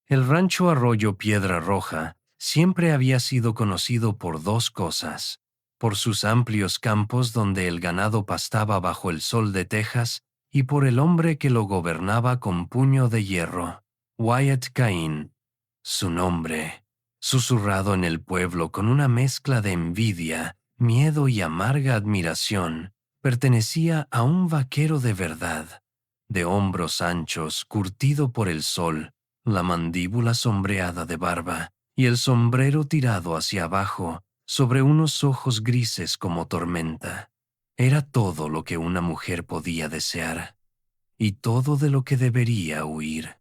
El rancho Arroyo Piedra Roja siempre había sido conocido por dos cosas: por sus amplios campos donde el ganado pastaba bajo el sol de Texas y por el hombre que lo gobernaba con puño de hierro, Wyatt Cain. Su nombre, susurrado en el pueblo con una mezcla de envidia, miedo y amarga admiración, pertenecía a un vaquero de verdad, de hombros anchos, curtido por el sol, la mandíbula sombreada de barba y el sombrero tirado hacia abajo sobre unos ojos grises como tormenta. Era todo lo que una mujer podía desear y todo de lo que debería huir.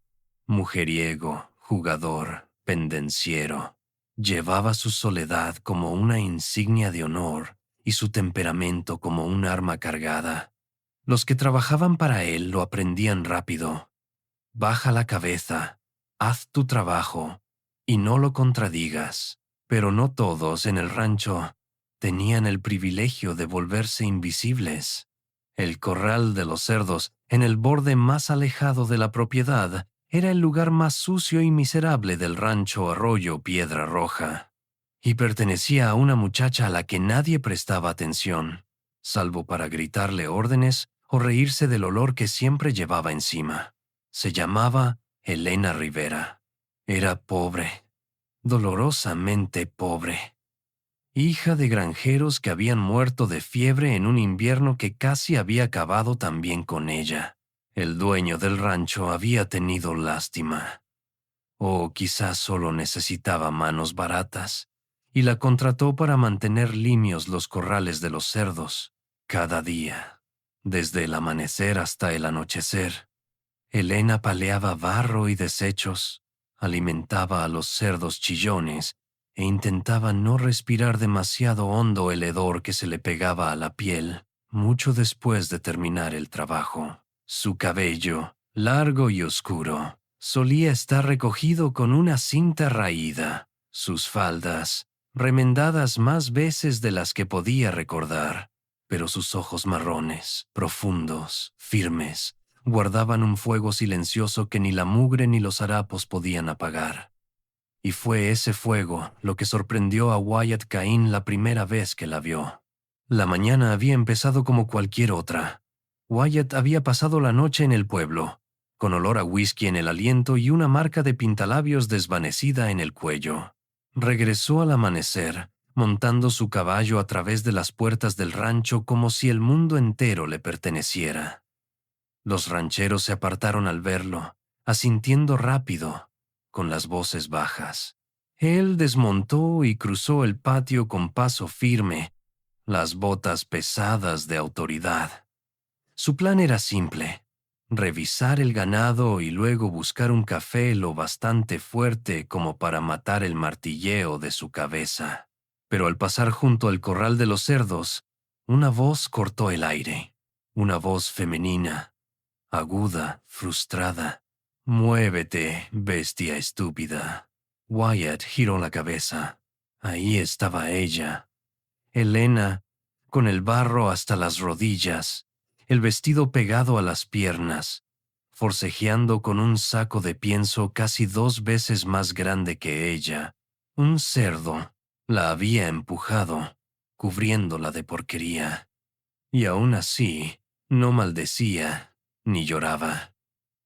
Mujeriego, jugador, pendenciero. Llevaba su soledad como una insignia de honor y su temperamento como un arma cargada. Los que trabajaban para él lo aprendían rápido. Baja la cabeza, haz tu trabajo y no lo contradigas. Pero no todos en el rancho tenían el privilegio de volverse invisibles. El corral de los cerdos, en el borde más alejado de la propiedad, era el lugar más sucio y miserable del rancho Arroyo Piedra Roja, y pertenecía a una muchacha a la que nadie prestaba atención, salvo para gritarle órdenes o reírse del olor que siempre llevaba encima. Se llamaba Elena Rivera. Era pobre, dolorosamente pobre. Hija de granjeros que habían muerto de fiebre en un invierno que casi había acabado también con ella. El dueño del rancho había tenido lástima. O quizás solo necesitaba manos baratas, y la contrató para mantener limpios los corrales de los cerdos, cada día, desde el amanecer hasta el anochecer. Elena paleaba barro y desechos, alimentaba a los cerdos chillones e intentaba no respirar demasiado hondo el hedor que se le pegaba a la piel mucho después de terminar el trabajo. Su cabello, largo y oscuro, solía estar recogido con una cinta raída. Sus faldas, remendadas más veces de las que podía recordar, pero sus ojos marrones, profundos, firmes, guardaban un fuego silencioso que ni la mugre ni los harapos podían apagar. Y fue ese fuego lo que sorprendió a Wyatt Cain la primera vez que la vio. La mañana había empezado como cualquier otra. Wyatt había pasado la noche en el pueblo, con olor a whisky en el aliento y una marca de pintalabios desvanecida en el cuello. Regresó al amanecer, montando su caballo a través de las puertas del rancho como si el mundo entero le perteneciera. Los rancheros se apartaron al verlo, asintiendo rápido, con las voces bajas. Él desmontó y cruzó el patio con paso firme, las botas pesadas de autoridad. Su plan era simple: revisar el ganado y luego buscar un café lo bastante fuerte como para matar el martilleo de su cabeza. Pero al pasar junto al corral de los cerdos, una voz cortó el aire, una voz femenina, aguda, frustrada. «Muévete, bestia estúpida». Wyatt giró la cabeza. Ahí estaba ella, Elena, con el barro hasta las rodillas, el vestido pegado a las piernas, forcejeando con un saco de pienso casi 2 veces más grande que ella. Un cerdo la había empujado, cubriéndola de porquería. Y aún así, no maldecía ni lloraba.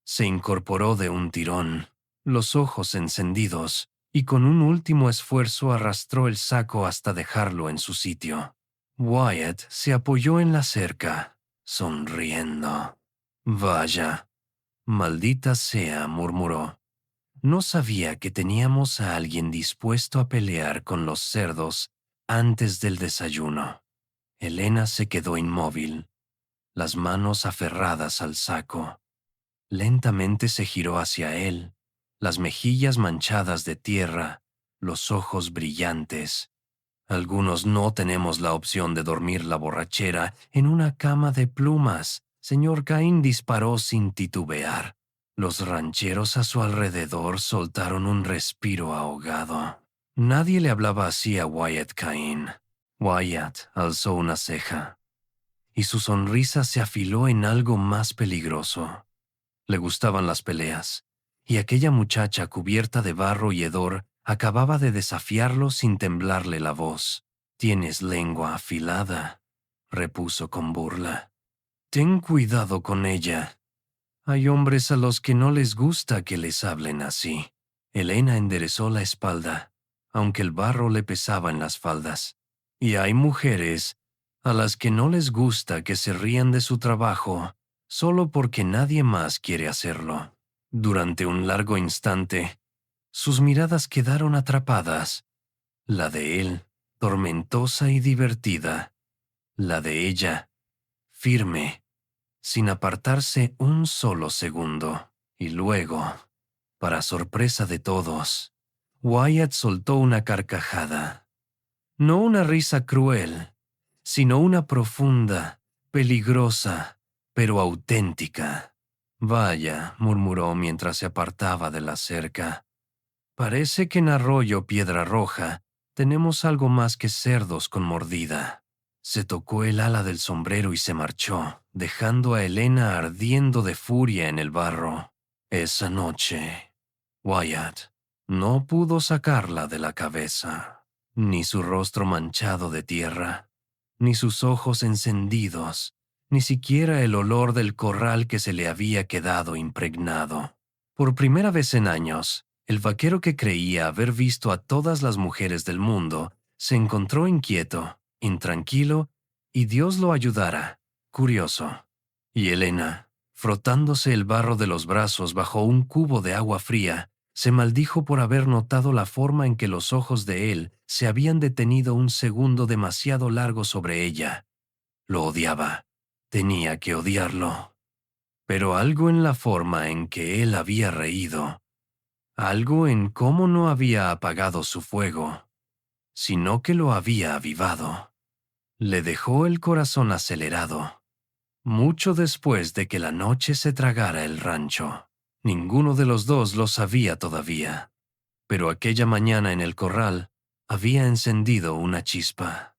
Se incorporó de un tirón, los ojos encendidos, y con un último esfuerzo arrastró el saco hasta dejarlo en su sitio. Wyatt se apoyó en la cerca, sonriendo. «Vaya, maldita sea», murmuró. «No sabía que teníamos a alguien dispuesto a pelear con los cerdos antes del desayuno». Elena se quedó inmóvil, las manos aferradas al saco. Lentamente se giró hacia él, las mejillas manchadas de tierra, los ojos brillantes. «Algunos no tenemos la opción de dormir la borrachera en una cama de plumas», señor Cain disparó sin titubear. Los rancheros a su alrededor soltaron un respiro ahogado. Nadie le hablaba así a Wyatt Cain. Wyatt alzó una ceja, y su sonrisa se afiló en algo más peligroso. Le gustaban las peleas, y aquella muchacha cubierta de barro y hedor acababa de desafiarlo sin temblarle la voz. «Tienes lengua afilada», repuso con burla. «Ten cuidado con ella. Hay hombres a los que no les gusta que les hablen así». Elena enderezó la espalda, aunque el barro le pesaba en las faldas. «Y hay mujeres a las que no les gusta que se rían de su trabajo solo porque nadie más quiere hacerlo». Durante un largo instante, sus miradas quedaron atrapadas. La de él, tormentosa y divertida. La de ella, firme, sin apartarse un solo segundo. Y luego, para sorpresa de todos, Wyatt soltó una carcajada. No una risa cruel, sino una profunda, peligrosa, pero auténtica. «Vaya», murmuró mientras se apartaba de la cerca. «Parece que en Arroyo Piedra Roja tenemos algo más que cerdos con mordida». Se tocó el ala del sombrero y se marchó, dejando a Elena ardiendo de furia en el barro. Esa noche, Wyatt no pudo sacarla de la cabeza, ni su rostro manchado de tierra, ni sus ojos encendidos, ni siquiera el olor del corral que se le había quedado impregnado. Por primera vez en años, el vaquero que creía haber visto a todas las mujeres del mundo se encontró inquieto, intranquilo, y Dios lo ayudara, curioso. Y Elena, frotándose el barro de los brazos bajo un cubo de agua fría, se maldijo por haber notado la forma en que los ojos de él se habían detenido un segundo demasiado largo sobre ella. Lo odiaba. Tenía que odiarlo. Pero algo en la forma en que él había reído, algo en cómo no había apagado su fuego, sino que lo había avivado, le dejó el corazón acelerado. Mucho después de que la noche se tragara el rancho, ninguno de los dos lo sabía todavía, pero aquella mañana en el corral había encendido una chispa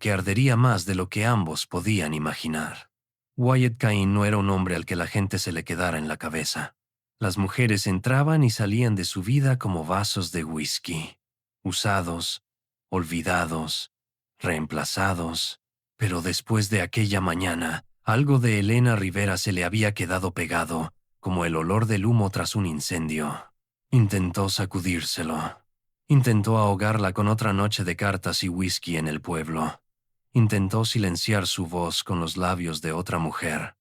que ardería más de lo que ambos podían imaginar. Wyatt Cain no era un hombre al que la gente se le quedara en la cabeza. Las mujeres entraban y salían de su vida como vasos de whisky, usados, olvidados, reemplazados. Pero después de aquella mañana, algo de Elena Rivera se le había quedado pegado, como el olor del humo tras un incendio. Intentó sacudírselo. Intentó ahogarla con otra noche de cartas y whisky en el pueblo. Intentó silenciar su voz con los labios de otra mujer,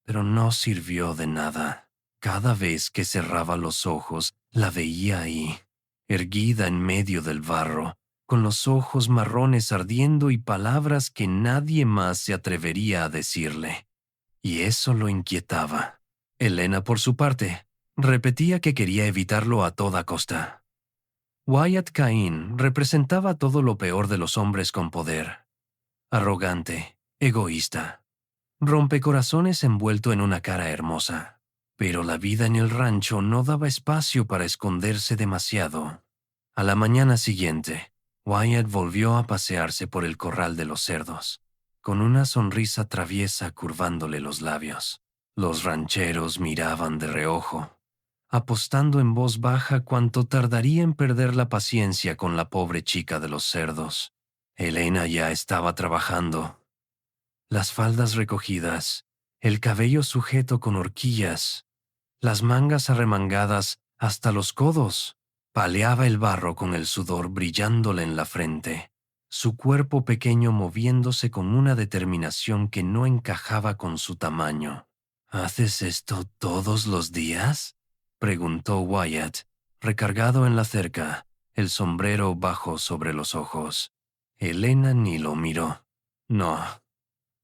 pero no sirvió de nada. Cada vez que cerraba los ojos, la veía ahí, erguida en medio del barro, con los ojos marrones ardiendo y palabras que nadie más se atrevería a decirle. Y eso lo inquietaba. Elena, por su parte, repetía que quería evitarlo a toda costa. Wyatt Cain representaba todo lo peor de los hombres con poder. Arrogante, egoísta, rompecorazones envuelto en una cara hermosa. Pero la vida en el rancho no daba espacio para esconderse demasiado. A la mañana siguiente, Wyatt volvió a pasearse por el corral de los cerdos, con una sonrisa traviesa curvándole los labios. Los rancheros miraban de reojo, apostando en voz baja cuánto tardaría en perder la paciencia con la pobre chica de los cerdos. Elena ya estaba trabajando. Las faldas recogidas, el cabello sujeto con horquillas, las mangas arremangadas hasta los codos. Paleaba el barro con el sudor brillándole en la frente, su cuerpo pequeño moviéndose con una determinación que no encajaba con su tamaño. «¿Haces esto todos los días?», preguntó Wyatt, recargado en la cerca, el sombrero bajo sobre los ojos. Elena ni lo miró. «No,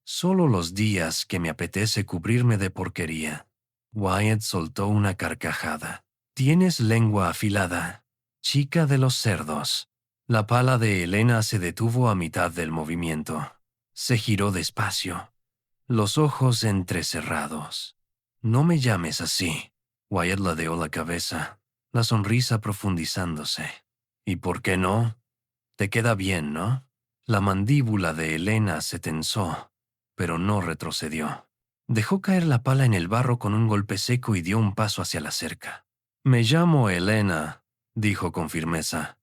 solo los días que me apetece cubrirme de porquería». Wyatt soltó una carcajada. «Tienes lengua afilada, chica de los cerdos». La pala de Elena se detuvo a mitad del movimiento. Se giró despacio, los ojos entrecerrados. «No me llames así». Wyatt ladeó la cabeza, la sonrisa profundizándose. «¿Y por qué no? Te queda bien, ¿no?». La mandíbula de Elena se tensó, pero no retrocedió. Dejó caer la pala en el barro con un golpe seco y dio un paso hacia la cerca. «Me llamo Elena», dijo con firmeza.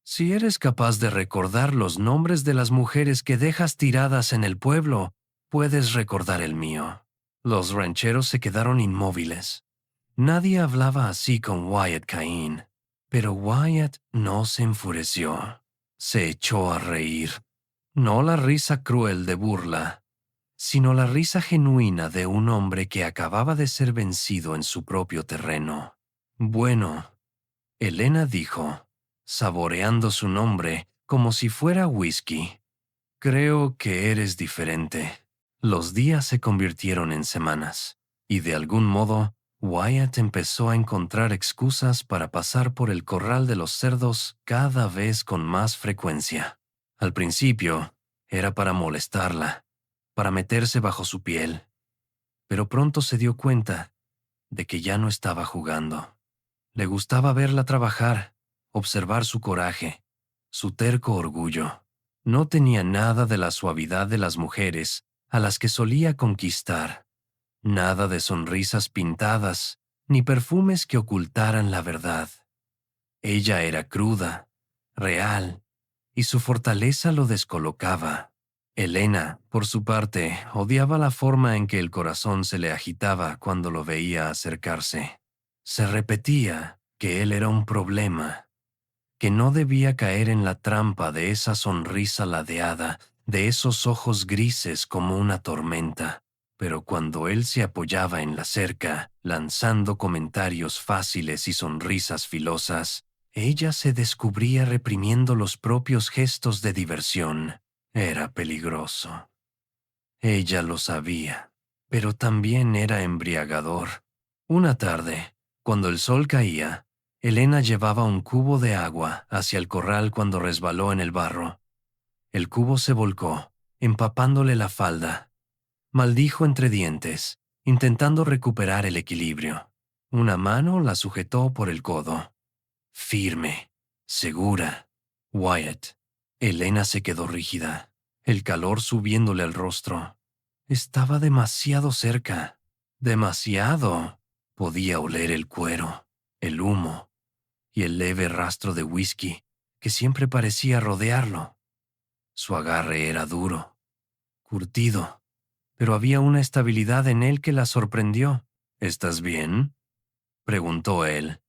«Si eres capaz de recordar los nombres de las mujeres que dejas tiradas en el pueblo, puedes recordar el mío». Los rancheros se quedaron inmóviles. Nadie hablaba así con Wyatt Cain, pero Wyatt no se enfureció. Se echó a reír. No la risa cruel de burla, sino la risa genuina de un hombre que acababa de ser vencido en su propio terreno. «Bueno», Elena dijo, saboreando su nombre como si fuera whisky. «Creo que eres diferente». Los días se convirtieron en semanas, y de algún modo, Wyatt empezó a encontrar excusas para pasar por el corral de los cerdos cada vez con más frecuencia. Al principio, era para molestarla, para meterse bajo su piel, pero pronto se dio cuenta de que ya no estaba jugando. Le gustaba verla trabajar, observar su coraje, su terco orgullo. No tenía nada de la suavidad de las mujeres a las que solía conquistar, nada de sonrisas pintadas, ni perfumes que ocultaran la verdad. Ella era cruda, real, y su fortaleza lo descolocaba. Elena, por su parte, odiaba la forma en que el corazón se le agitaba cuando lo veía acercarse. Se repetía que él era un problema, que no debía caer en la trampa de esa sonrisa ladeada, de esos ojos grises como una tormenta. Pero cuando él se apoyaba en la cerca, lanzando comentarios fáciles y sonrisas filosas, ella se descubría reprimiendo los propios gestos de diversión. Era peligroso. Ella lo sabía, pero también era embriagador. Una tarde, cuando el sol caía, Elena llevaba un cubo de agua hacia el corral cuando resbaló en el barro. El cubo se volcó, empapándole la falda. Maldijo entre dientes, intentando recuperar el equilibrio. Una mano la sujetó por el codo. Firme, segura. Wyatt. Elena se quedó rígida, el calor subiéndole al rostro. Estaba demasiado cerca. Demasiado. Podía oler el cuero, el humo y el leve rastro de whisky que siempre parecía rodearlo. Su agarre era duro, curtido, pero había una estabilidad en él que la sorprendió. «¿Estás bien?», preguntó él,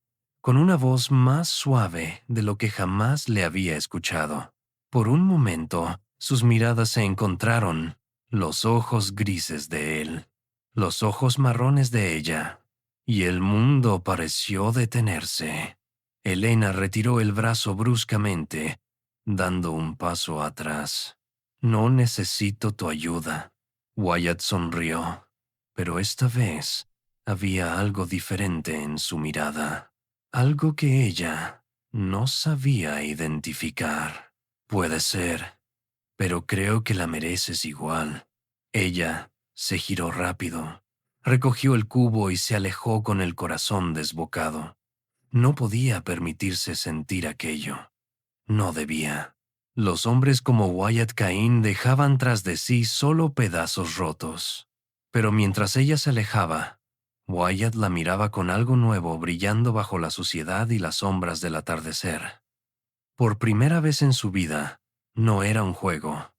con una voz más suave de lo que jamás le había escuchado. Por un momento, sus miradas se encontraron, los ojos grises de él, los ojos marrones de ella, y el mundo pareció detenerse. Elena retiró el brazo bruscamente, dando un paso atrás. «No necesito tu ayuda». Wyatt sonrió, pero esta vez había algo diferente en su mirada, algo que ella no sabía identificar. «Puede ser, pero creo que la mereces igual». Ella se giró rápido, recogió el cubo y se alejó con el corazón desbocado. No podía permitirse sentir aquello. No debía. Los hombres como Wyatt Cain dejaban tras de sí solo pedazos rotos. Pero mientras ella se alejaba, Wyatt la miraba con algo nuevo brillando bajo la suciedad y las sombras del atardecer. Por primera vez en su vida, no era un juego.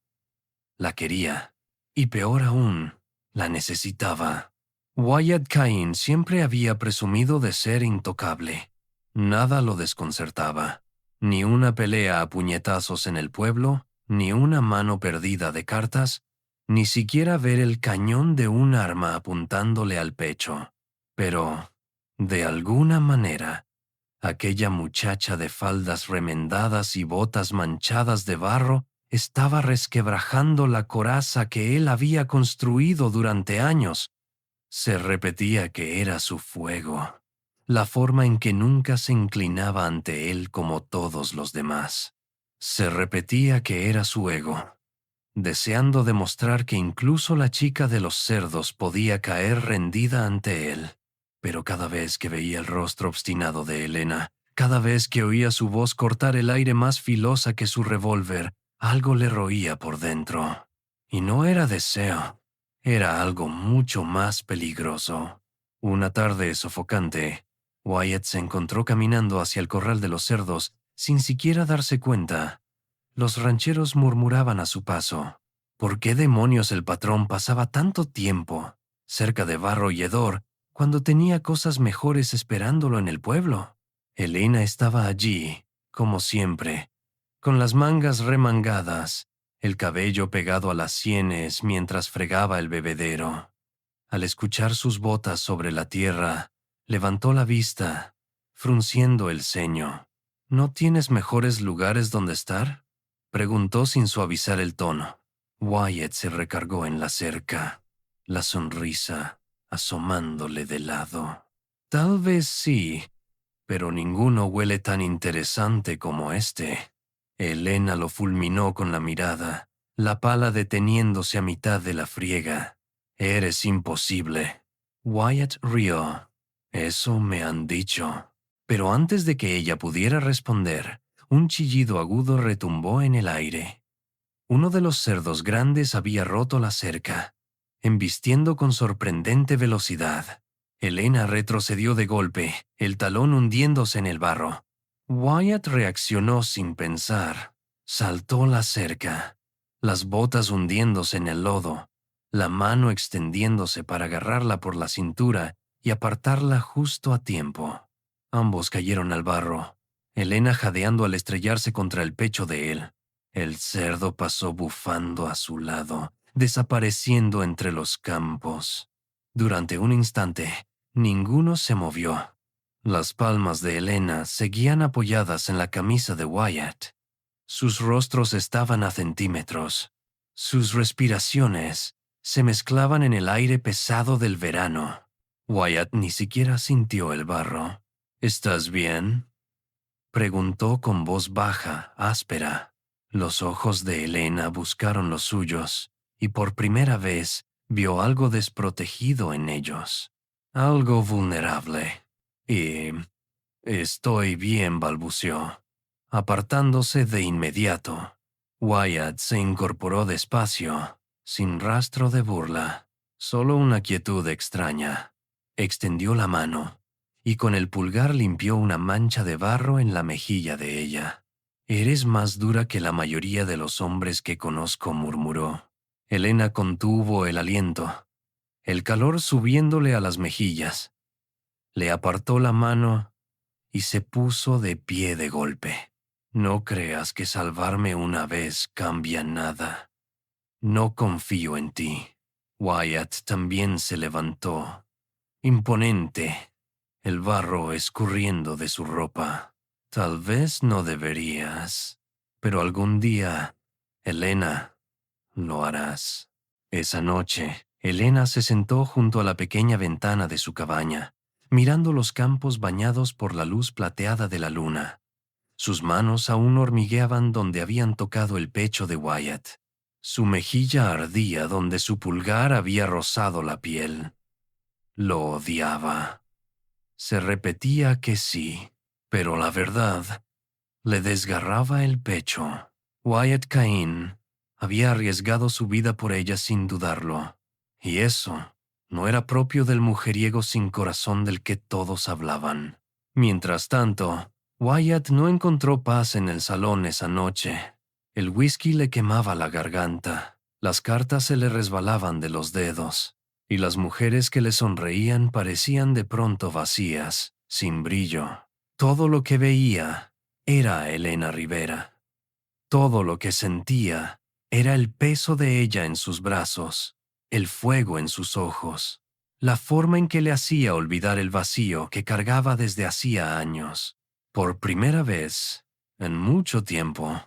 La quería, y peor aún, la necesitaba. Wyatt Cain siempre había presumido de ser intocable. Nada lo desconcertaba. Ni una pelea a puñetazos en el pueblo, ni una mano perdida de cartas, ni siquiera ver el cañón de un arma apuntándole al pecho. Pero, de alguna manera, aquella muchacha de faldas remendadas y botas manchadas de barro estaba resquebrajando la coraza que él había construido durante años. Se repetía que era su fuego, la forma en que nunca se inclinaba ante él como todos los demás. Se repetía que era su ego, deseando demostrar que incluso la chica de los cerdos podía caer rendida ante él. Pero cada vez que veía el rostro obstinado de Elena, cada vez que oía su voz cortar el aire más filosa que su revólver, algo le roía por dentro. Y no era deseo, era algo mucho más peligroso. Una tarde sofocante, Wyatt se encontró caminando hacia el corral de los cerdos sin siquiera darse cuenta. Los rancheros murmuraban a su paso. ¿Por qué demonios el patrón pasaba tanto tiempo cerca de Barro y Hedor cuando tenía cosas mejores esperándolo en el pueblo? Elena estaba allí, como siempre, con las mangas remangadas, el cabello pegado a las sienes mientras fregaba el bebedero. Al escuchar sus botas sobre la tierra, levantó la vista, frunciendo el ceño. ¿No tienes mejores lugares donde estar?, preguntó sin suavizar el tono. Wyatt se recargó en la cerca, la sonrisa asomándole de lado. Tal vez sí, pero ninguno huele tan interesante como este. Elena lo fulminó con la mirada, la pala deteniéndose a mitad de la friega. Eres imposible. Wyatt rió. Eso me han dicho. Pero antes de que ella pudiera responder, un chillido agudo retumbó en el aire. Uno de los cerdos grandes había roto la cerca, embistiendo con sorprendente velocidad. Elena retrocedió de golpe, el talón hundiéndose en el barro. Wyatt reaccionó sin pensar. Saltó la cerca, las botas hundiéndose en el lodo, la mano extendiéndose para agarrarla por la cintura y apartarla justo a tiempo. Ambos cayeron al barro, Elena jadeando al estrellarse contra el pecho de él. El cerdo pasó bufando a su lado, desapareciendo entre los campos. Durante un instante, ninguno se movió. Las palmas de Elena seguían apoyadas en la camisa de Wyatt. Sus rostros estaban a centímetros. Sus respiraciones se mezclaban en el aire pesado del verano. Wyatt ni siquiera sintió el barro. ¿Estás bien?, preguntó con voz baja, áspera. Los ojos de Elena buscaron los suyos, y por primera vez vio algo desprotegido en ellos. Algo vulnerable. Y estoy bien, balbuceó, apartándose de inmediato. Wyatt se incorporó despacio, sin rastro de burla, solo una quietud extraña. Extendió la mano, y con el pulgar limpió una mancha de barro en la mejilla de ella. Eres más dura que la mayoría de los hombres que conozco, murmuró. Elena contuvo el aliento, el calor subiéndole a las mejillas. Le apartó la mano y se puso de pie de golpe. No creas que salvarme una vez cambia nada. No confío en ti. Wyatt también se levantó, imponente, el barro escurriendo de su ropa. Tal vez no deberías, pero algún día, Elena, lo harás. Esa noche, Elena se sentó junto a la pequeña ventana de su cabaña, mirando los campos bañados por la luz plateada de la luna. Sus manos aún hormigueaban donde habían tocado el pecho de Wyatt. Su mejilla ardía donde su pulgar había rozado la piel. Lo odiaba. Se repetía que sí, pero la verdad le desgarraba el pecho. Wyatt Cain había arriesgado su vida por ella sin dudarlo, y eso no era propio del mujeriego sin corazón del que todos hablaban. Mientras tanto, Wyatt no encontró paz en el salón esa noche. El whisky le quemaba la garganta, las cartas se le resbalaban de los dedos, y las mujeres que le sonreían parecían de pronto vacías, sin brillo. Todo lo que veía era a Elena Rivera. Todo lo que sentía era el peso de ella en sus brazos, el fuego en sus ojos, la forma en que le hacía olvidar el vacío que cargaba desde hacía años. Por primera vez, en mucho tiempo,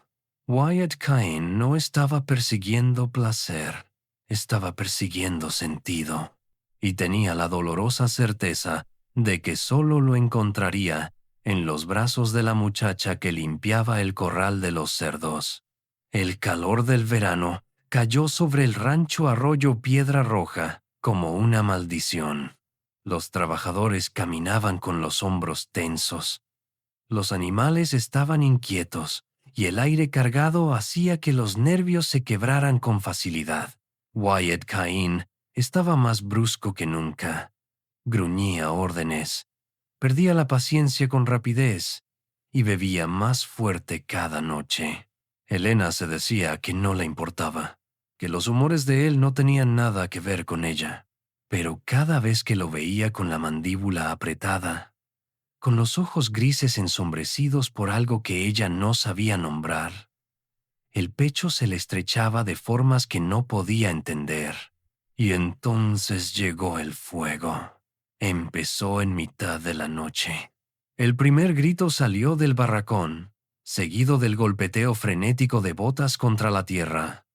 Wyatt Cain no estaba persiguiendo placer, estaba persiguiendo sentido, y tenía la dolorosa certeza de que solo lo encontraría en los brazos de la muchacha que limpiaba el corral de los cerdos. El calor del verano cayó sobre el rancho Arroyo Piedra Roja como una maldición. Los trabajadores caminaban con los hombros tensos. Los animales estaban inquietos y el aire cargado hacía que los nervios se quebraran con facilidad. Wyatt Cain Estaba más brusco que nunca. Gruñía órdenes. Perdía la paciencia con rapidez y bebía más fuerte cada noche. Elena se decía que no le importaba, que los humores de él no tenían nada que ver con ella. Pero cada vez que lo veía con la mandíbula apretada, con los ojos grises ensombrecidos por algo que ella no sabía nombrar, el pecho se le estrechaba de formas que no podía entender. Y entonces llegó el fuego. Empezó en mitad de la noche. El primer grito salió del barracón, seguido del golpeteo frenético de botas contra la tierra.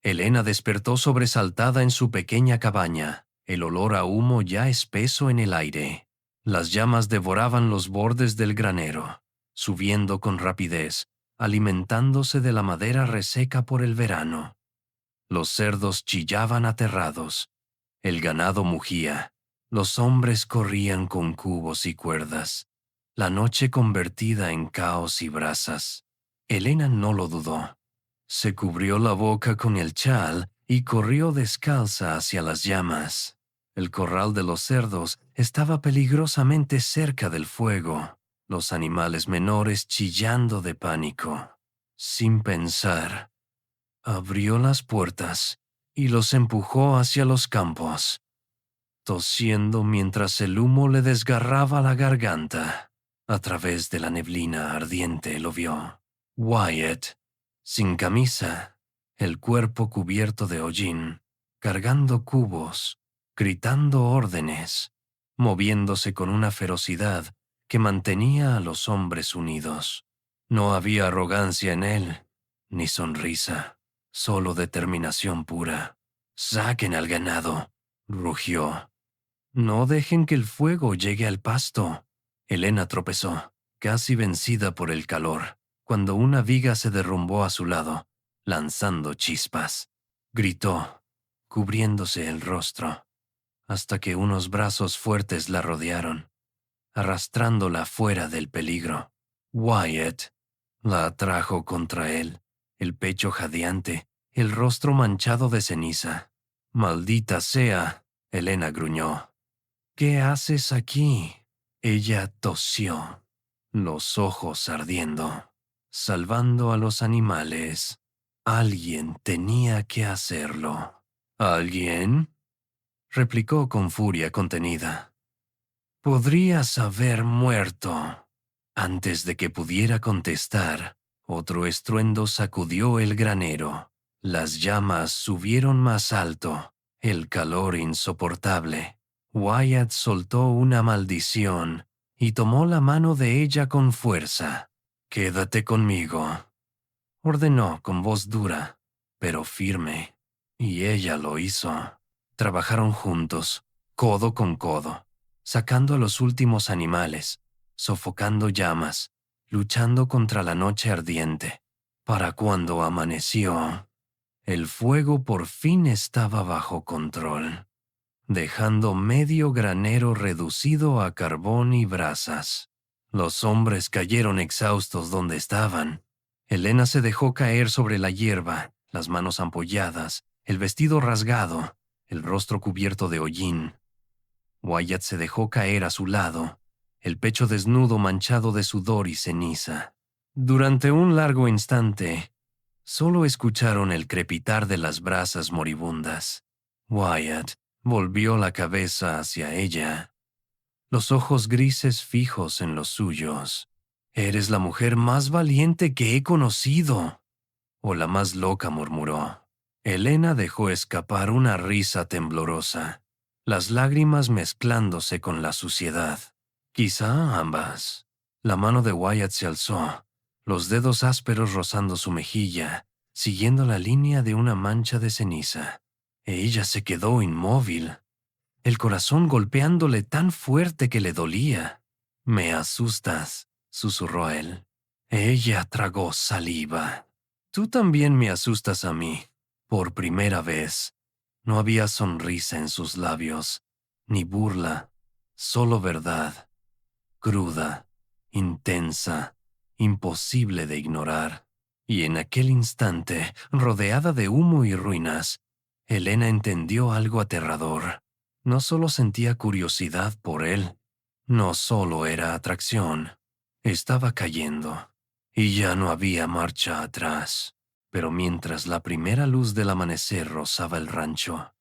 Elena despertó sobresaltada en su pequeña cabaña, el olor a humo ya espeso en el aire. Las llamas devoraban los bordes del granero, subiendo con rapidez, alimentándose de la madera reseca por el verano. Los cerdos chillaban aterrados, el ganado mugía, los hombres corrían con cubos y cuerdas, la noche convertida en caos y brasas. Elena no lo dudó. Se cubrió la boca con el chal y corrió descalza hacia las llamas. El corral de los cerdos estaba peligrosamente cerca del fuego, los animales menores chillando de pánico. Sin pensar, abrió las puertas y los empujó hacia los campos, tosiendo mientras el humo le desgarraba la garganta. A través de la neblina ardiente lo vio. Wyatt, sin camisa, el cuerpo cubierto de hollín, cargando cubos, gritando órdenes, moviéndose con una ferocidad que mantenía a los hombres unidos. No había arrogancia en él, ni sonrisa, solo determinación pura. «Saquen al ganado», rugió. «No dejen que el fuego llegue al pasto». Elena tropezó, casi vencida por el calor, cuando una viga se derrumbó a su lado, lanzando chispas. Gritó, cubriéndose el rostro, hasta que unos brazos fuertes la rodearon, arrastrándola fuera del peligro. Wyatt la atrajo contra él, el pecho jadeante, el rostro manchado de ceniza. «Maldita sea», Elena gruñó. «¿Qué haces aquí?» Ella tosió, los ojos ardiendo. «Salvando a los animales. Alguien tenía que hacerlo». «¿Alguien?», replicó con furia contenida. «Podrías haber muerto». Antes de que pudiera contestar, otro estruendo sacudió el granero. Las llamas subieron más alto, el calor insoportable. Wyatt soltó una maldición y tomó la mano de ella con fuerza. «Quédate conmigo», ordenó con voz dura, pero firme. Y ella lo hizo. Trabajaron juntos, codo con codo, sacando a los últimos animales, sofocando llamas, luchando contra la noche ardiente. Para cuando amaneció, el fuego por fin estaba bajo control, dejando medio granero reducido a carbón y brasas. Los hombres cayeron exhaustos donde estaban. Elena se dejó caer sobre la hierba, las manos ampolladas, el vestido rasgado, el rostro cubierto de hollín. Wyatt se dejó caer a su lado, el pecho desnudo manchado de sudor y ceniza. Durante un largo instante, solo escucharon el crepitar de las brasas moribundas. Wyatt volvió la cabeza hacia ella, los ojos grises fijos en los suyos. «Eres la mujer más valiente que he conocido», o la más loca, murmuró. Elena dejó escapar una risa temblorosa, las lágrimas mezclándose con la suciedad. Quizá ambas. La mano de Wyatt se alzó, los dedos ásperos rozando su mejilla, siguiendo la línea de una mancha de ceniza. Ella se quedó inmóvil, el corazón golpeándole tan fuerte que le dolía. «Me asustas», susurró él. Ella tragó saliva. «Tú también me asustas a mí». Por primera vez, no había sonrisa en sus labios, ni burla, solo verdad, cruda, intensa, imposible de ignorar. Y en aquel instante, rodeada de humo y ruinas, Elena entendió algo aterrador. No solo sentía curiosidad por él, no solo era atracción, estaba cayendo, y ya no había marcha atrás. Pero mientras la primera luz del amanecer rozaba el rancho,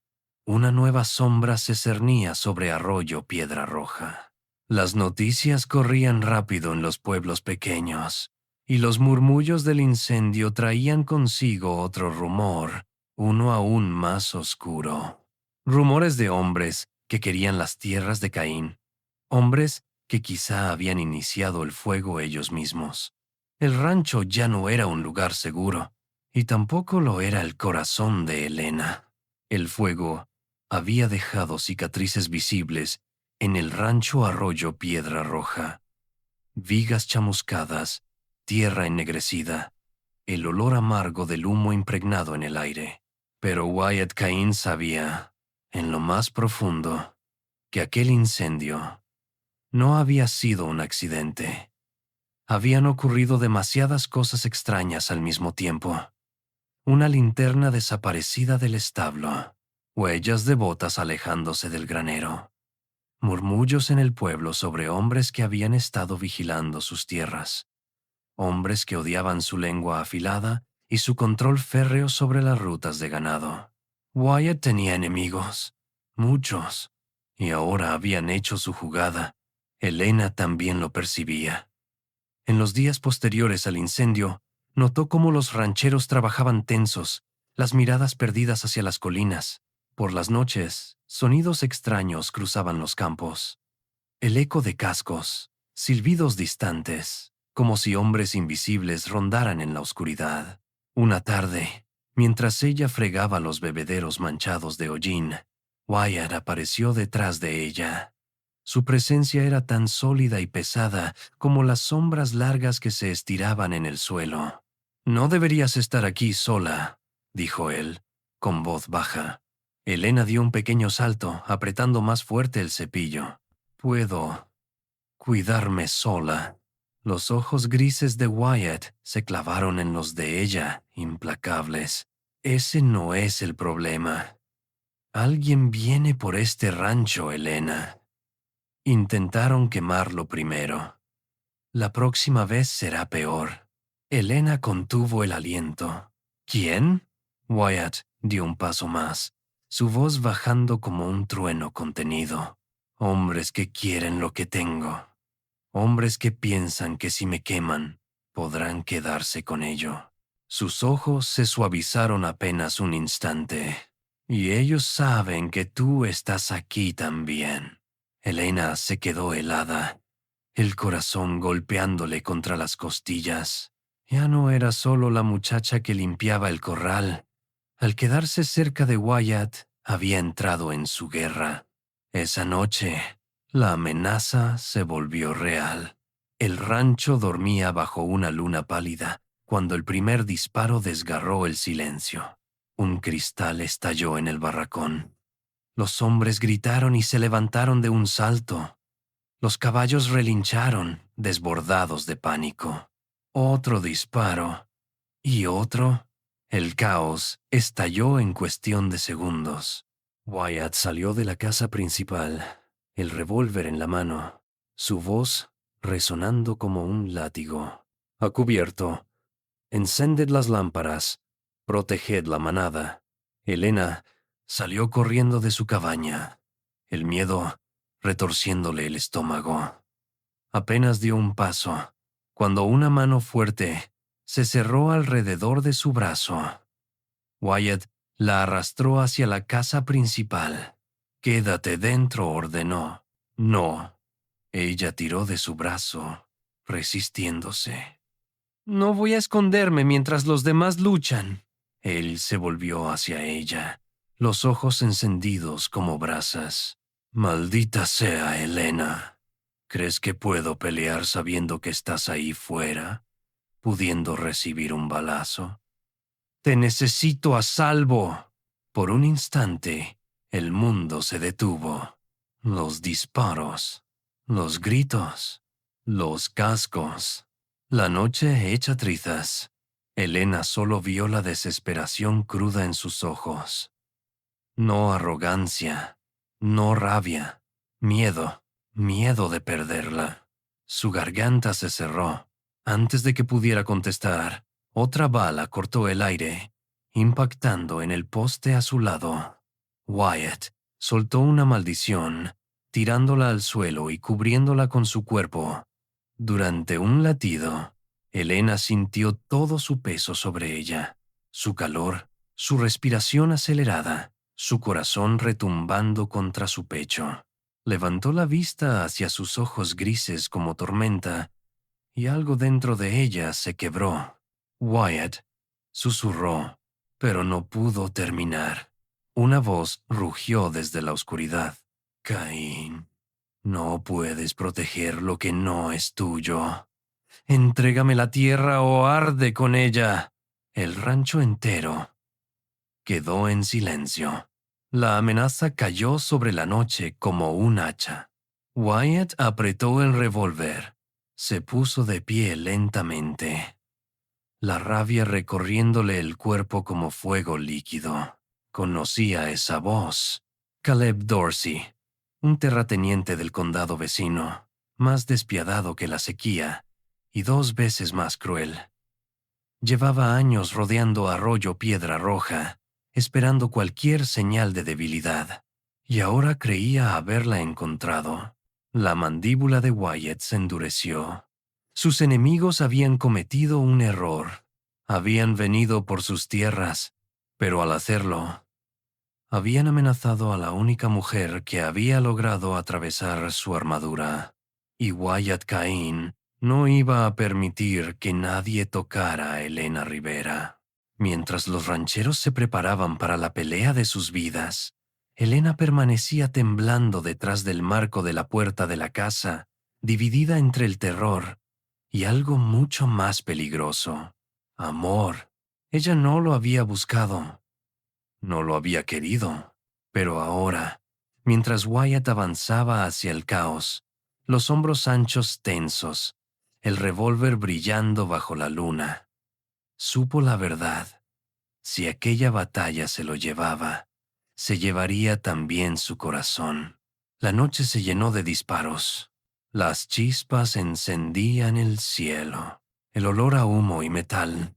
una nueva sombra se cernía sobre Arroyo Piedra Roja. Las noticias corrían rápido en los pueblos pequeños, y los murmullos del incendio traían consigo otro rumor, uno aún más oscuro. Rumores de hombres que querían las tierras de Caín, hombres que quizá habían iniciado el fuego ellos mismos. El rancho ya no era un lugar seguro, y tampoco lo era el corazón de Elena. El fuego había dejado cicatrices visibles en el rancho Arroyo Piedra Roja. Vigas chamuscadas, tierra ennegrecida, el olor amargo del humo impregnado en el aire. Pero Wyatt Cain sabía, en lo más profundo, que aquel incendio no había sido un accidente. Habían ocurrido demasiadas cosas extrañas al mismo tiempo. Una linterna desaparecida del establo, huellas de botas alejándose del granero, murmullos en el pueblo sobre hombres que habían estado vigilando sus tierras, hombres que odiaban su lengua afilada y su control férreo sobre las rutas de ganado. Wyatt tenía enemigos, muchos, y ahora habían hecho su jugada. Elena también lo percibía. En los días posteriores al incendio, notó cómo los rancheros trabajaban tensos, las miradas perdidas hacia las colinas. Por las noches, sonidos extraños cruzaban los campos. El eco de cascos, silbidos distantes, como si hombres invisibles rondaran en la oscuridad. Una tarde, mientras ella fregaba los bebederos manchados de hollín, Wyatt apareció detrás de ella. Su presencia era tan sólida y pesada como las sombras largas que se estiraban en el suelo. «No deberías estar aquí sola», dijo él, con voz baja. Elena dio un pequeño salto, apretando más fuerte el cepillo. «Puedo cuidarme sola». Los ojos grises de Wyatt se clavaron en los de ella, implacables. «Ese no es el problema. Alguien viene por este rancho, Elena. Intentaron quemarlo primero. La próxima vez será peor». Elena contuvo el aliento. «¿Quién?» Wyatt dio un paso más, su voz bajando como un trueno contenido. «Hombres que quieren lo que tengo. Hombres que piensan que si me queman, podrán quedarse con ello». Sus ojos se suavizaron apenas un instante. «Y ellos saben que tú estás aquí también». Elena se quedó helada, el corazón golpeándole contra las costillas. Ya no era solo la muchacha que limpiaba el corral. Al quedarse cerca de Wyatt, había entrado en su guerra. Esa noche, la amenaza se volvió real. El rancho dormía bajo una luna pálida cuando el primer disparo desgarró el silencio. Un cristal estalló en el barracón. Los hombres gritaron y se levantaron de un salto. Los caballos relincharon, desbordados de pánico. Otro disparo. Y otro. El caos estalló en cuestión de segundos. Wyatt salió de la casa principal, el revólver en la mano, su voz resonando como un látigo. «A cubierto. Encended las lámparas. Proteged la manada». Elena salió corriendo de su cabaña, el miedo retorciéndole el estómago. Apenas dio un paso, cuando una mano fuerte se cerró alrededor de su brazo. Wyatt la arrastró hacia la casa principal. «Quédate dentro», ordenó. «No». Ella tiró de su brazo, resistiéndose. «No voy a esconderme mientras los demás luchan». Él se volvió hacia ella, los ojos encendidos como brasas. «Maldita sea, Elena. ¿Crees que puedo pelear sabiendo que estás ahí fuera, pudiendo recibir un balazo? Te necesito a salvo». Por un instante, el mundo se detuvo. Los disparos, los gritos, los cascos, la noche hecha trizas. Elena solo vio la desesperación cruda en sus ojos. No arrogancia, no rabia, miedo, miedo de perderla. Su garganta se cerró. Antes de que pudiera contestar, otra bala cortó el aire, impactando en el poste a su lado. Wyatt soltó una maldición, tirándola al suelo y cubriéndola con su cuerpo. Durante un latido, Elena sintió todo su peso sobre ella, su calor, su respiración acelerada, su corazón retumbando contra su pecho. Levantó la vista hacia sus ojos grises como tormenta, y algo dentro de ella se quebró. Wyatt susurró, pero no pudo terminar. Una voz rugió desde la oscuridad. Caín, no puedes proteger lo que no es tuyo. Entrégame la tierra o arde con ella. El rancho entero quedó en silencio. La amenaza cayó sobre la noche como un hacha. Wyatt apretó el revólver. Se puso de pie lentamente, la rabia recorriéndole el cuerpo como fuego líquido. Conocía esa voz. Caleb Dorsey, un terrateniente del condado vecino, más despiadado que la sequía y 2 veces más cruel. Llevaba años rodeando Arroyo Piedra Roja, esperando cualquier señal de debilidad, y ahora creía haberla encontrado. La mandíbula de Wyatt se endureció. Sus enemigos habían cometido un error. Habían venido por sus tierras, pero al hacerlo, habían amenazado a la única mujer que había logrado atravesar su armadura. Y Wyatt Cain no iba a permitir que nadie tocara a Elena Rivera. Mientras los rancheros se preparaban para la pelea de sus vidas, Elena permanecía temblando detrás del marco de la puerta de la casa, dividida entre el terror y algo mucho más peligroso: amor. Ella no lo había buscado, no lo había querido, pero ahora, mientras Wyatt avanzaba hacia el caos, los hombros anchos tensos, el revólver brillando bajo la luna, supo la verdad. Si aquella batalla se lo llevaba, se llevaría también su corazón. La noche se llenó de disparos. Las chispas encendían el cielo. El olor a humo y metal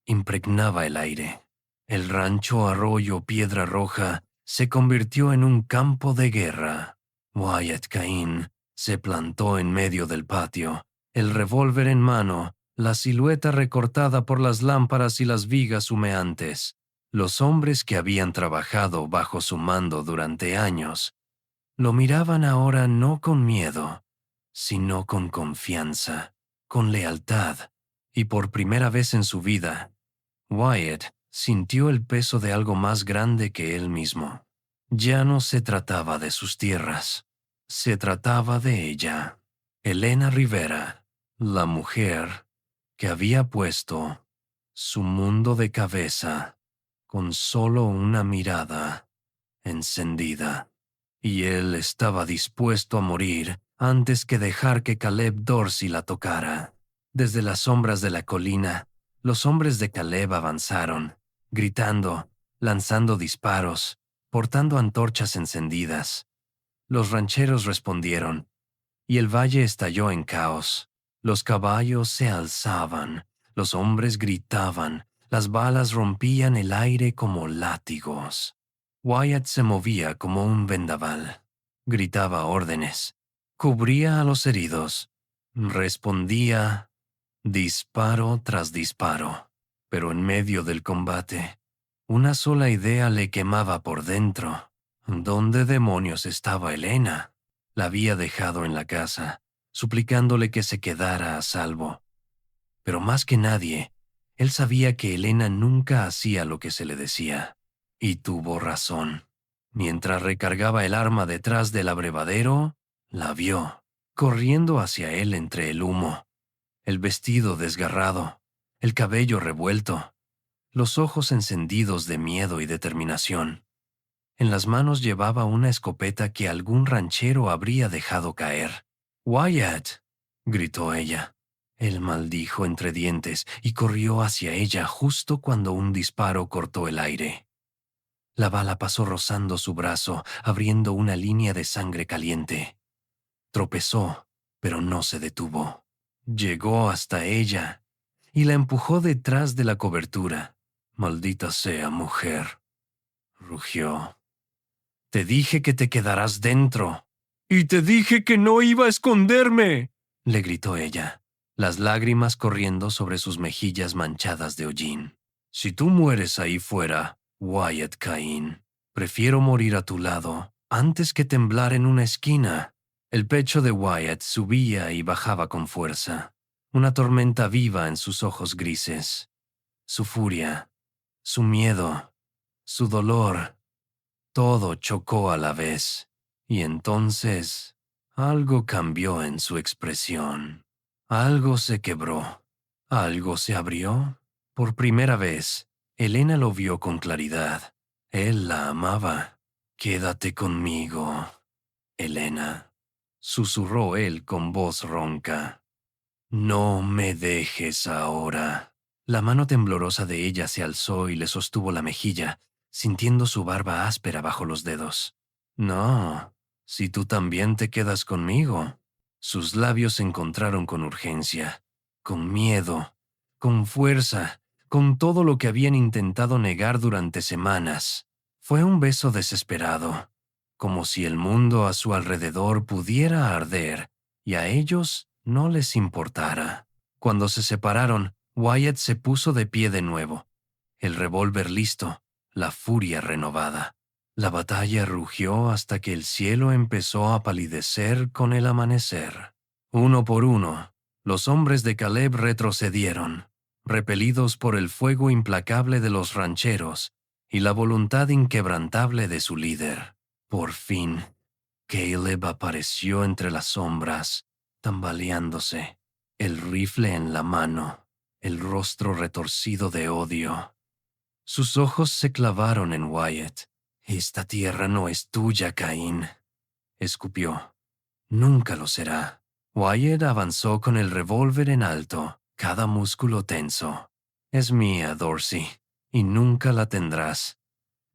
impregnaba el aire. El rancho Arroyo Piedra Roja se convirtió en un campo de guerra. Wyatt Cain se plantó en medio del patio, el revólver en mano, la silueta recortada por las lámparas y las vigas humeantes. Los hombres que habían trabajado bajo su mando durante años lo miraban ahora no con miedo, sino con confianza, con lealtad, y por primera vez en su vida, Wyatt sintió el peso de algo más grande que él mismo. Ya no se trataba de sus tierras, se trataba de ella, Elena Rivera, la mujer que había puesto su mundo de cabeza con solo una mirada encendida. Y él estaba dispuesto a morir antes que dejar que Caleb Dorsey la tocara. Desde las sombras de la colina, los hombres de Caleb avanzaron, gritando, lanzando disparos, portando antorchas encendidas. Los rancheros respondieron, y el valle estalló en caos. Los caballos se alzaban, los hombres gritaban, las balas rompían el aire como látigos. Wyatt se movía como un vendaval. Gritaba órdenes, cubría a los heridos, respondía disparo tras disparo. Pero en medio del combate, una sola idea le quemaba por dentro. ¿Dónde demonios estaba Elena? La había dejado en la casa, suplicándole que se quedara a salvo. Pero más que nadie, él sabía que Elena nunca hacía lo que se le decía. Y tuvo razón. Mientras recargaba el arma detrás del abrevadero, la vio, corriendo hacia él entre el humo. El vestido desgarrado, el cabello revuelto, los ojos encendidos de miedo y determinación. En las manos llevaba una escopeta que algún ranchero habría dejado caer. «¡Wyatt!», gritó ella. Él maldijo entre dientes y corrió hacia ella justo cuando un disparo cortó el aire. La bala pasó rozando su brazo, abriendo una línea de sangre caliente. Tropezó, pero no se detuvo. Llegó hasta ella y la empujó detrás de la cobertura. «Maldita sea, mujer», rugió. «Te dije que te quedarás dentro». «Y te dije que no iba a esconderme», le gritó ella, las lágrimas corriendo sobre sus mejillas manchadas de hollín. «Si tú mueres ahí fuera, Wyatt Cain, prefiero morir a tu lado antes que temblar en una esquina». El pecho de Wyatt subía y bajaba con fuerza, una tormenta viva en sus ojos grises. Su furia, su miedo, su dolor, todo chocó a la vez. Y entonces algo cambió en su expresión. Algo se quebró. Algo se abrió. Por primera vez, Elena lo vio con claridad. Él la amaba. «Quédate conmigo, Elena», susurró él con voz ronca. «No me dejes ahora». La mano temblorosa de ella se alzó y le sostuvo la mejilla, sintiendo su barba áspera bajo los dedos. «No, si tú también te quedas conmigo». Sus labios se encontraron con urgencia, con miedo, con fuerza, con todo lo que habían intentado negar durante semanas. Fue un beso desesperado, como si el mundo a su alrededor pudiera arder y a ellos no les importara. Cuando se separaron, Wyatt se puso de pie de nuevo, el revólver listo, la furia renovada. La batalla rugió hasta que el cielo empezó a palidecer con el amanecer. Uno por uno, los hombres de Caleb retrocedieron, repelidos por el fuego implacable de los rancheros y la voluntad inquebrantable de su líder. Por fin, Caleb apareció entre las sombras, tambaleándose, el rifle en la mano, el rostro retorcido de odio. Sus ojos se clavaron en Wyatt. «Esta tierra no es tuya, Caín», escupió. «Nunca lo será». Wyatt avanzó con el revólver en alto, cada músculo tenso. «Es mía, Dorsey, y nunca la tendrás.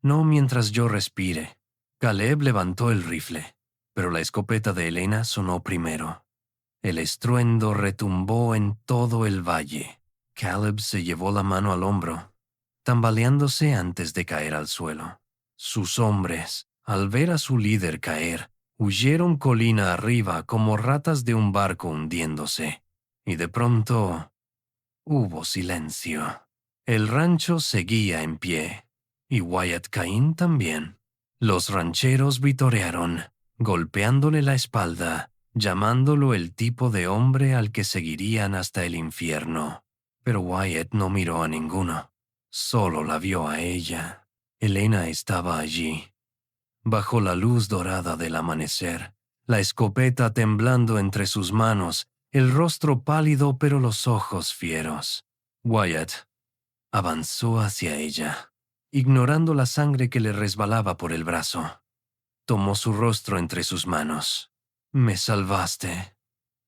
No mientras yo respire». Caleb levantó el rifle, pero la escopeta de Elena sonó primero. El estruendo retumbó en todo el valle. Caleb se llevó la mano al hombro, tambaleándose antes de caer al suelo. Sus hombres, al ver a su líder caer, huyeron colina arriba como ratas de un barco hundiéndose. Y de pronto hubo silencio. El rancho seguía en pie, y Wyatt Cain también. Los rancheros vitorearon, golpeándole la espalda, llamándolo el tipo de hombre al que seguirían hasta el infierno. Pero Wyatt no miró a ninguno, solo la vio a ella. Elena estaba allí, bajo la luz dorada del amanecer, la escopeta temblando entre sus manos, el rostro pálido pero los ojos fieros. Wyatt avanzó hacia ella, ignorando la sangre que le resbalaba por el brazo. Tomó su rostro entre sus manos. «Me salvaste»,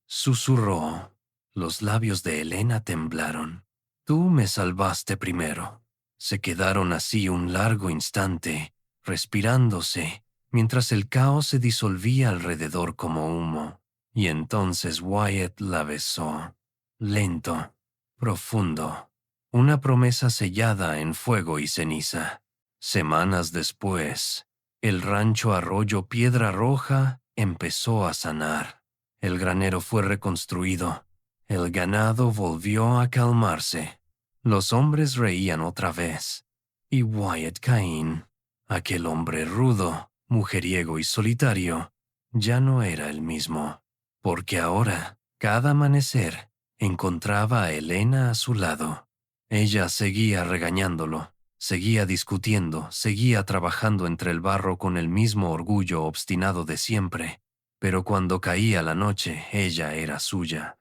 susurró. Los labios de Elena temblaron. «Tú me salvaste primero». Se quedaron así un largo instante, respirándose, mientras el caos se disolvía alrededor como humo. Y entonces Wyatt la besó, lento, profundo, una promesa sellada en fuego y ceniza. Semanas después, el rancho Arroyo Piedra Roja empezó a sanar. El granero fue reconstruido. El ganado volvió a calmarse. Los hombres reían otra vez. Y Wyatt Cain, aquel hombre rudo, mujeriego y solitario, ya no era el mismo. Porque ahora, cada amanecer, encontraba a Elena a su lado. Ella seguía regañándolo, seguía discutiendo, seguía trabajando entre el barro con el mismo orgullo obstinado de siempre. Pero cuando caía la noche, ella era suya,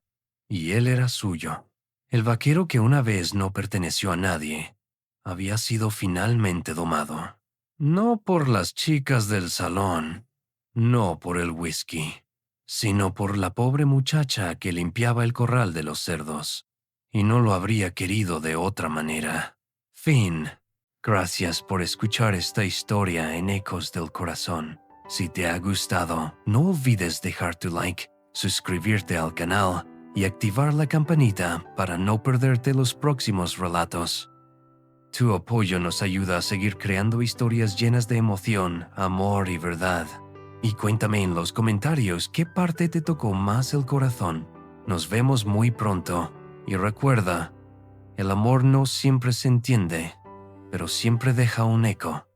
y él era suyo. El vaquero que una vez no perteneció a nadie, había sido finalmente domado. No por las chicas del salón, no por el whisky, sino por la pobre muchacha que limpiaba el corral de los cerdos. Y no lo habría querido de otra manera. Fin. Gracias por escuchar esta historia en Ecos del Corazón. Si te ha gustado, no olvides dejar tu like, suscribirte al canal y activar la campanita para no perderte los próximos relatos. Tu apoyo nos ayuda a seguir creando historias llenas de emoción, amor y verdad. Y cuéntame en los comentarios qué parte te tocó más el corazón. Nos vemos muy pronto. Y recuerda, el amor no siempre se entiende, pero siempre deja un eco.